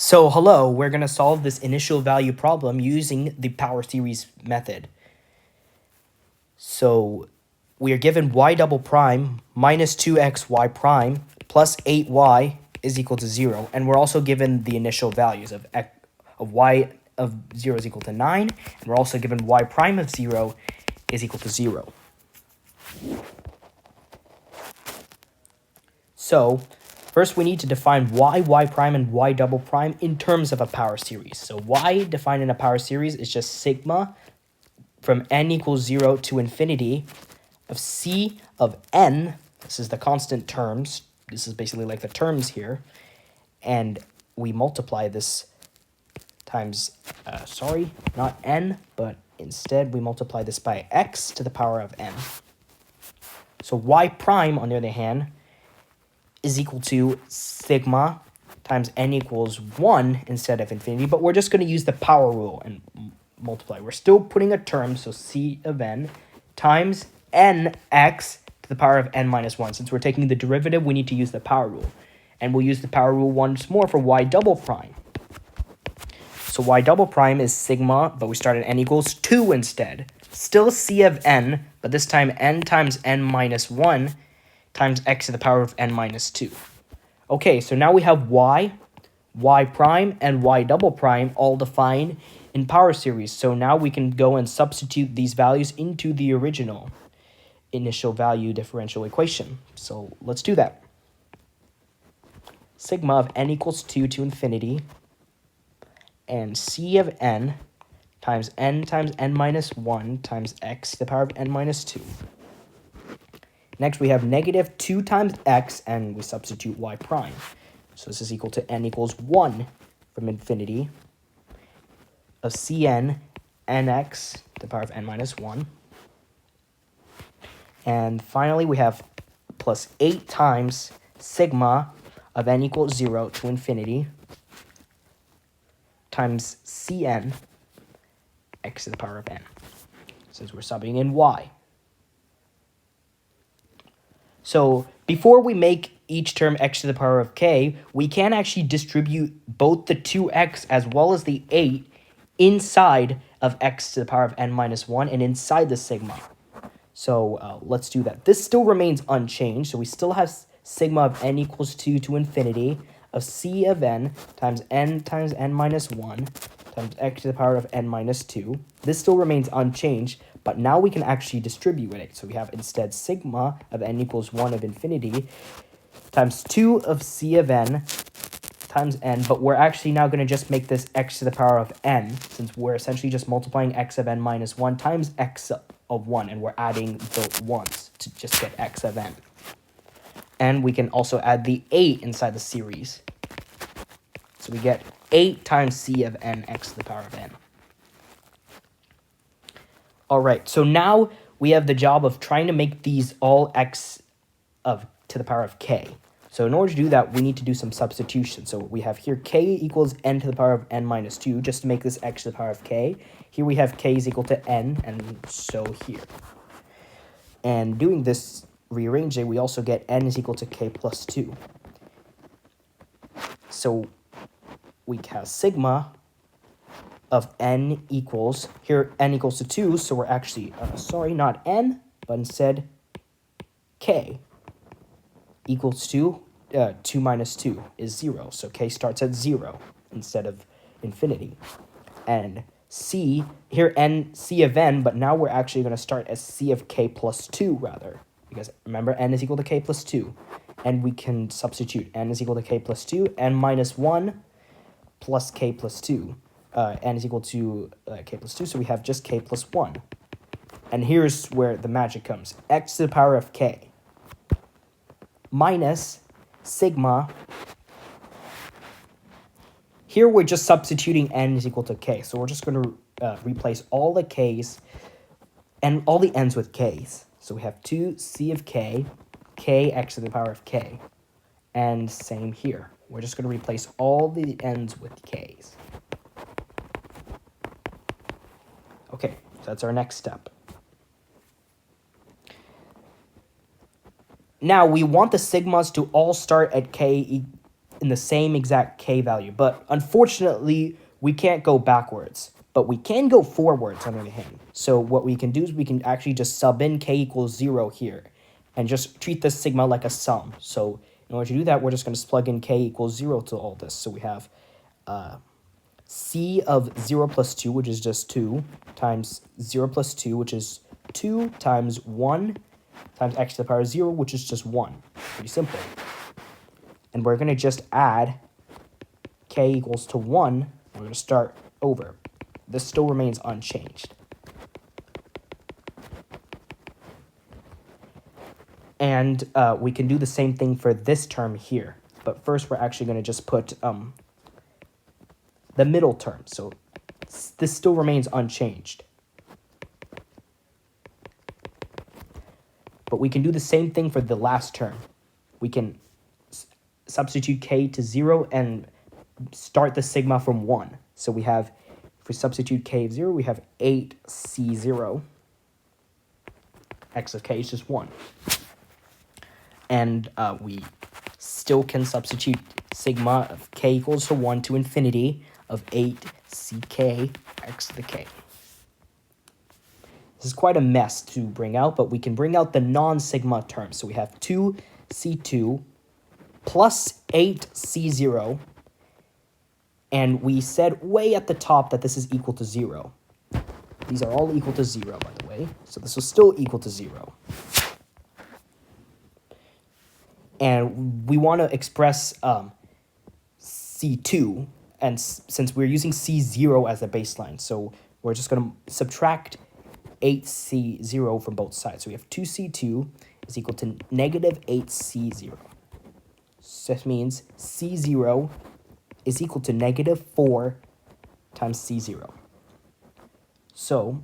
So hello, we're going to solve this initial value problem using the power series method. So we are given y double prime minus 2xy prime plus 8y is equal to 0. And we're also given the initial values of y of 0 is equal to 9. And we're also given y prime of 0 is equal to 0. So first, we need to define y prime, and y double prime in terms of a power series. So y defined in a power series is just sigma from n equals 0 to infinity of c of n. This is the constant terms. This is basically like the terms here. And we multiply this times, not n, but instead we multiply this by x to the power of n. So y prime, on the other hand, is equal to sigma times n equals 1 instead of infinity, but we're just going to use the power rule and multiply. We're still putting a term, so c of n times nx to the power of n minus 1. Since we're taking the derivative, we need to use the power rule. And we'll use the power rule once more for y double prime. So y double prime is sigma, but we start at n equals 2 instead. Still c of n, but this time n times n minus 1 times x to the power of n minus 2. Okay, so now we have y prime, and y double prime all defined in power series. So now we can go and substitute these values into the original initial value differential equation. So let's do that. Sigma of n equals 2 to infinity, and c of n times n minus 1 times x to the power of n minus 2. Next, we have negative 2 times x, and we substitute y prime. So this is equal to n equals 1 from infinity of cn nx to the power of n minus 1. And finally, we have plus 8 times sigma of n equals 0 to infinity times cn x to the power of n, since we're subbing in y. So before we make each term x to the power of k, we can actually distribute both the 2x as well as the 8 inside of x to the power of n minus 1 and inside the sigma. So let's do that. This still remains unchanged, so we still have sigma of n equals 2 to infinity of c of n times n minus 1 times x to the power of n minus 2. This still remains unchanged, but now we can actually distribute it. So we have instead sigma of n equals 1 of infinity times 2 of c of n times n, but we're actually now going to just make this x to the power of n, since we're essentially just multiplying x of n minus 1 times x of 1, and we're adding the 1s to just get x of n. And we can also add the 8 inside the series. So we get 8 times c of n x to the power of n. All right, so now we have the job of trying to make these all x to the power of k. So in order to do that, we need to do some substitution. So we have here k equals n to the power of n minus 2, just to make this x to the power of k. Here we have k is equal to n, and so here. And doing this, rearranging, we also get n is equal to k plus 2. So we have sigma of n equals, here n equals to 2, so we're actually, not n, but instead k equals to 2 minus 2 is 0. So k starts at 0 instead of infinity. And c, here c of n, but now we're actually going to start as c of k plus 2 rather. Because remember, n is equal to k plus 2. And we can substitute n is equal to k plus 2, n minus 1 plus k plus 2. N is equal to k plus 2, so we have just k plus 1. And here's where the magic comes. X to the power of k minus sigma. Here we're just substituting n is equal to k, so we're just going to replace all the k's and all the n's with k's. So we have 2c of k, x to the power of k. And same here. We're just going to replace all the n's with k's. Okay, so that's our next step. Now we want the sigmas to all start at k in the same exact k value. But unfortunately, we can't go backwards. But we can go forwards on the other hand. So what we can do is we can actually just sub in k equals 0 here. And just treat this sigma like a sum. So in order to do that, we're just going to plug in k equals 0 to all this. So we have c of 0 plus 2, which is just 2, times 0 plus 2, which is 2, times 1, times x to the power 0, which is just 1. Pretty simple. And we're going to just add k equals to 1. We're going to start over. This still remains unchanged. And we can do the same thing for this term here. But first, we're actually going to just put the middle term. So this still remains unchanged. But we can do the same thing for the last term. We can substitute k to 0 and start the sigma from 1. So we have, if we substitute k of 0, we have 8c0. X of k is just 1. And we still can substitute sigma of k equals to 1 to infinity of 8ck x to the k. This is quite a mess to bring out, but we can bring out the non-sigma term. So we have 2c2 plus 8c0. And we said way at the top that this is equal to 0. These are all equal to 0, by the way. So this was still equal to 0. And we want to express c2. And since we're using c0 as the baseline, so we're just going to subtract 8c0 from both sides. So we have 2c2 is equal to negative 8c0. So that means c0 is equal to negative 4 times c0. So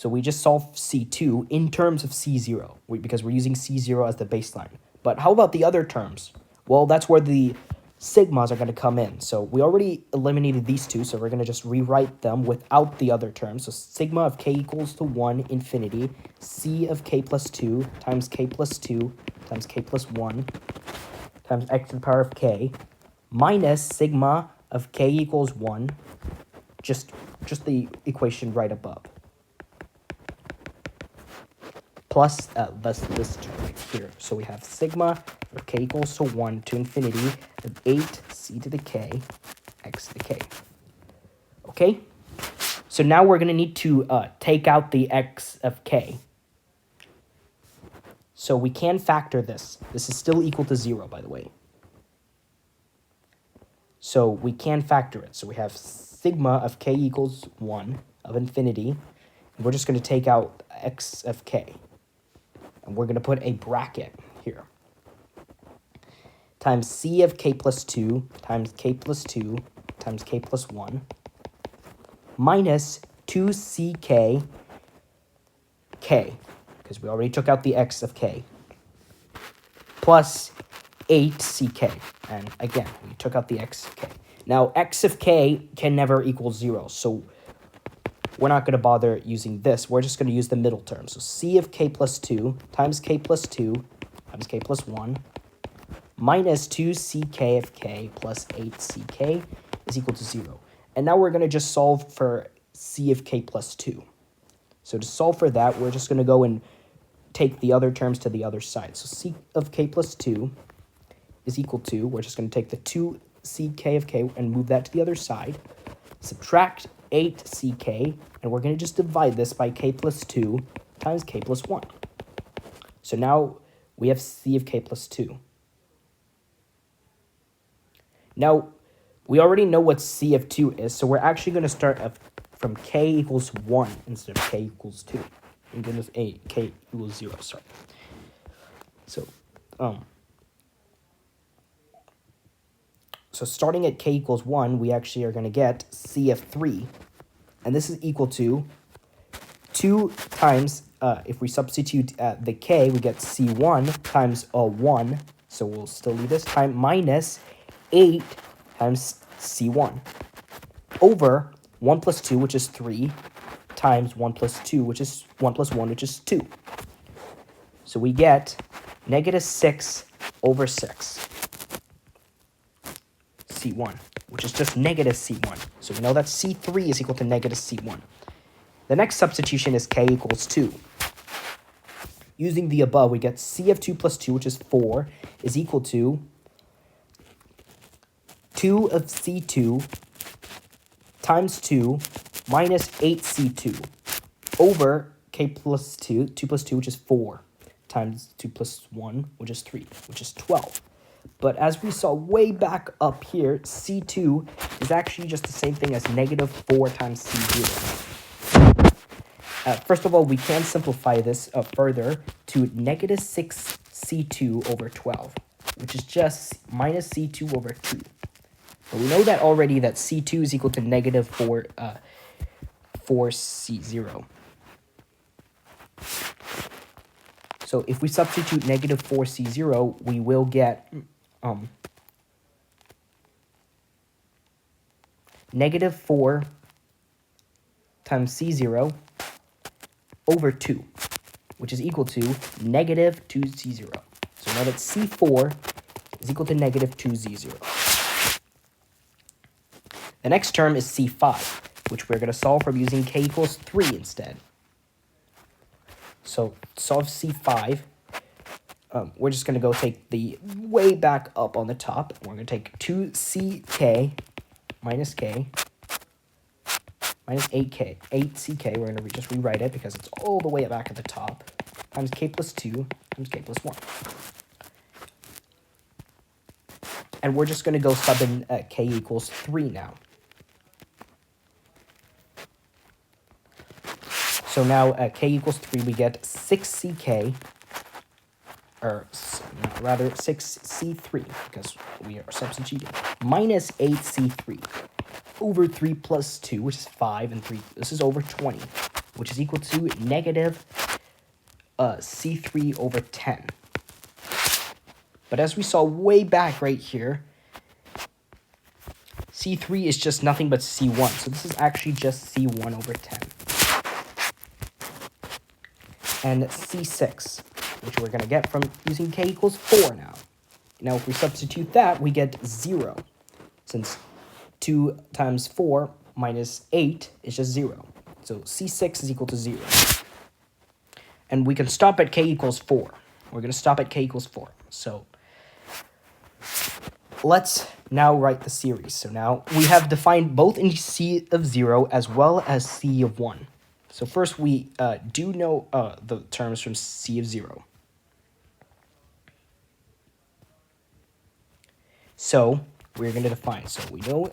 we just solve c2 in terms of c0 because we're using c0 as the baseline. But how about the other terms? Well, that's where the sigmas are going to come in. So we already eliminated these two, so we're going to just rewrite them without the other terms. So sigma of k equals to 1 infinity, c of k plus 2 times k plus 2 times k plus 1 times x to the power of k minus sigma of k equals 1, just the equation right above, plus this term right here. So we have sigma of k equals to 1 to infinity of 8c to the k x to the k. Okay? So now we're going to need to take out the x of k. So we can factor this. This is still equal to 0, by the way. So we can factor it. So we have sigma of k equals 1 of infinity. And we're just going to take out x of k. And we're going to put a bracket here. Times c of k plus 2 times k plus 2 times k plus 1 minus 2ck k, because we already took out the x of k, plus 8ck. And again, we took out the x of k. Now, x of k can never equal 0, so we're not going to bother using this. We're just going to use the middle term. So c of k plus 2 times k plus 2 times k plus 1 minus 2ck of k plus 8ck is equal to 0. And now we're going to just solve for c of k plus 2. So to solve for that, we're just going to go and take the other terms to the other side. So c of k plus 2 is equal to, we're just going to take the 2ck of k and move that to the other side. Subtract 8ck, and we're going to just divide this by k plus 2 times k plus 1. So now we have c of k plus 2. Now, we already know what c of 2 is, so we're actually going to start from k equals 1 instead of k equals 2. And then k equals 0, sorry. So starting at k equals 1, we actually are going to get c of 3. And this is equal to 2 times, if we substitute the k, we get c1 times 1. So we'll still leave this time, minus 8 times c1 over 1 plus 2, which is 3, times 1 plus 2, which is 1 plus 1, which is 2. So we get negative 6 over 6. C1, which is just negative C1. So we know that C3 is equal to negative C1. The next substitution is k equals 2. Using the above, we get C of 2 plus 2, which is 4, is equal to 2 of C2 times 2 minus 8C2 over k plus 2, 2 plus 2, which is 4, times 2 plus 1, which is 3, which is 12. But as we saw way back up here, C2 is actually just the same thing as negative 4 times C0. First of all, we can simplify this further to negative 6C2 over 12, which is just minus C2 over 2. But we know that already that C2 is equal to negative 4C0. So if we substitute negative 4C0, we will get negative 4 times C0 over 2, which is equal to negative 2C0. So now that C4 is equal to negative 2Z0. The next term is C5, which we're going to solve from using k equals 3 instead. So solve C5. We're just going to go take the way back up on the top. We're going to take 2ck minus k minus 8ck. We're going to just rewrite it because it's all the way back at the top, times k plus 2 times k plus 1. And we're just going to go sub in k equals 3 now. So now at k equals 3, we get 6ck, or rather 6c3, because we are substituting, minus 8c3 over 3 plus 2, which is 5, and 3, this is over 20, which is equal to negative c3 over 10. But as we saw way back right here, c3 is just nothing but c1, so this is actually just c1 over 10. And c6, which we're going to get from using k equals 4 now. Now, if we substitute that, we get 0, since 2 times 4 minus 8 is just 0. So c6 is equal to 0. And we can stop at k equals 4. We're going to stop at k equals 4. So let's now write the series. So now we have defined both in c of 0 as well as c of 1. So first we do know the terms from c of 0. So we're going to define. So we know,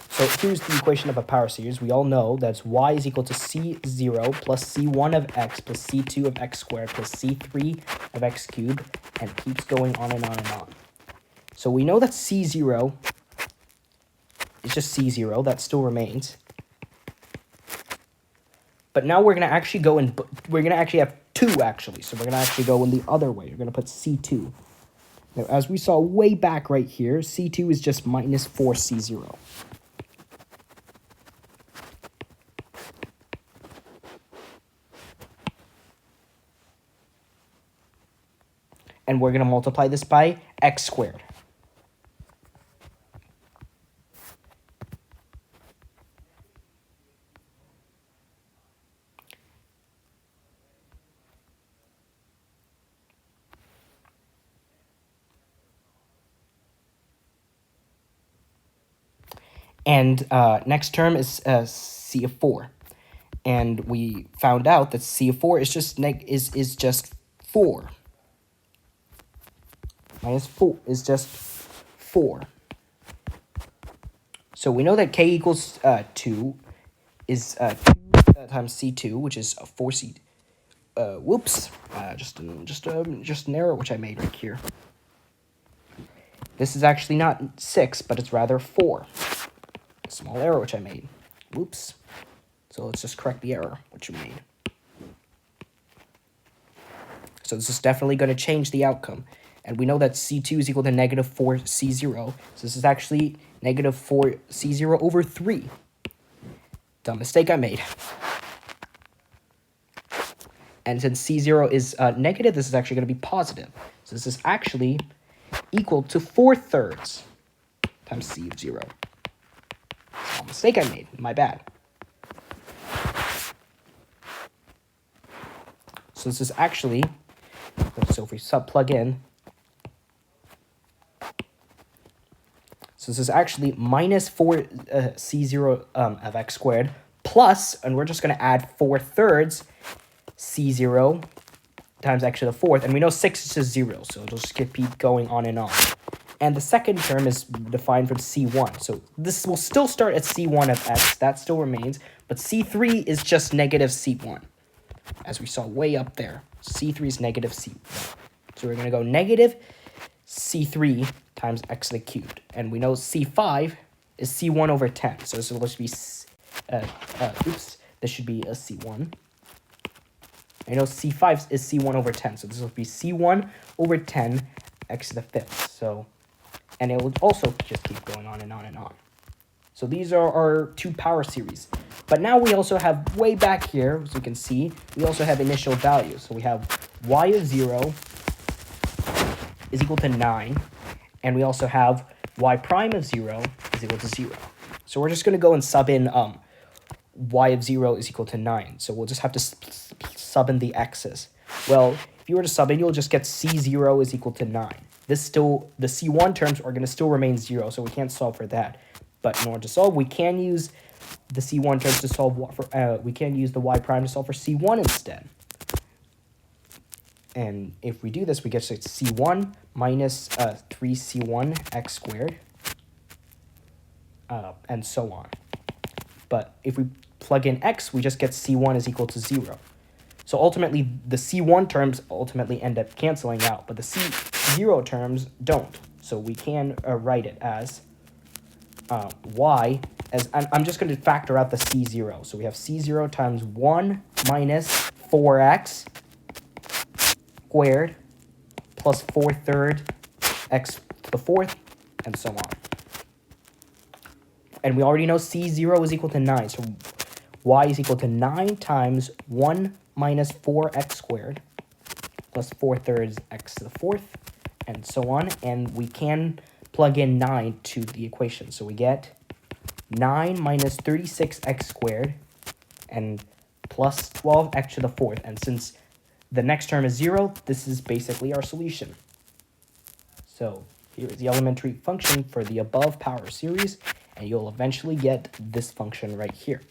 so here's the equation of a power series. We all know that's y is equal to c0 plus c1 of x plus c2 of x squared plus c3 of x cubed, and keeps going on and on and on. So we know that c0 is just c0. That still remains. But now we're going to actually go in, we're going to actually have 2 actually. So we're going to actually go in the other way. We're going to put c2. Now, as we saw way back right here, c2 is just minus 4c0. And we're going to multiply this by x squared. And next term is c of 4. And we found out that c of 4 is just is just 4. Minus 4 is just 4. So we know that k equals 2 is 2 times c2, which is 4c. Whoops! Just an error which I made right here. This is actually not 6, but it's rather 4. A small error which I made. Whoops! So let's just correct the error which you made. So this is definitely going to change the outcome. And we know that c2 is equal to negative 4c0. So this is actually negative 4c0 over 3. Dumb mistake I made. And since c0 is negative, this is actually going to be positive. So this is actually equal to 4/3. times c of 0. Small mistake I made. My bad. So this is actually, so if we plug in, so this is actually minus 4 c0 of x squared plus, and we're just going to add 4/3 c0 times x to the 4th, and we know 6 is just 0, so it'll just keep going on and on. And the second term is defined from c1, so this will still start at c1 of x, that still remains, but c3 is just negative c1, as we saw way up there. c3 is negative c1. So we're going to go negative c3 times x to the cubed, and we know c5 is c1 over 10, so this will just be, this should be a c1. I know c5 is c1 over 10, so this will be c1 over 10 x to the 5th. So, and it will also just keep going on and on and on. So these are our two power series. But now we also have way back here, as you can see, we also have initial values. So we have y of 0 is equal to 9, and we also have y prime of 0 is equal to 0. So we're just going to go and sub in y of 0 is equal to 9. So we'll just have to sub in the x's. Well, if you were to sub in, you'll just get c0 is equal to 9. This still, the c1 terms are going to still remain 0, so we can't solve for that. But in order to solve, we can use the c1 terms to solve for, we can use the y prime to solve for c1 instead. And if we do this, we get to c1 minus 3c1 x squared, and so on. But if we plug in x, we just get c1 is equal to 0. So ultimately, the c1 terms ultimately end up canceling out, but the c0 terms don't. So we can write it as y as, and I'm just going to factor out the c0. So we have c0 times 1 minus 4x squared plus 4/3 x to the 4th, and so on. And we already know c0 is equal to 9, so y is equal to 9 times 1 minus 4x squared plus 4/3 x to the 4th, and so on. And we can plug in 9 to the equation. So we get 9 minus 36x squared and plus 12x to the 4th. And since the next term is 0, this is basically our solution. So here is the elementary function for the above power series, and you'll eventually get this function right here.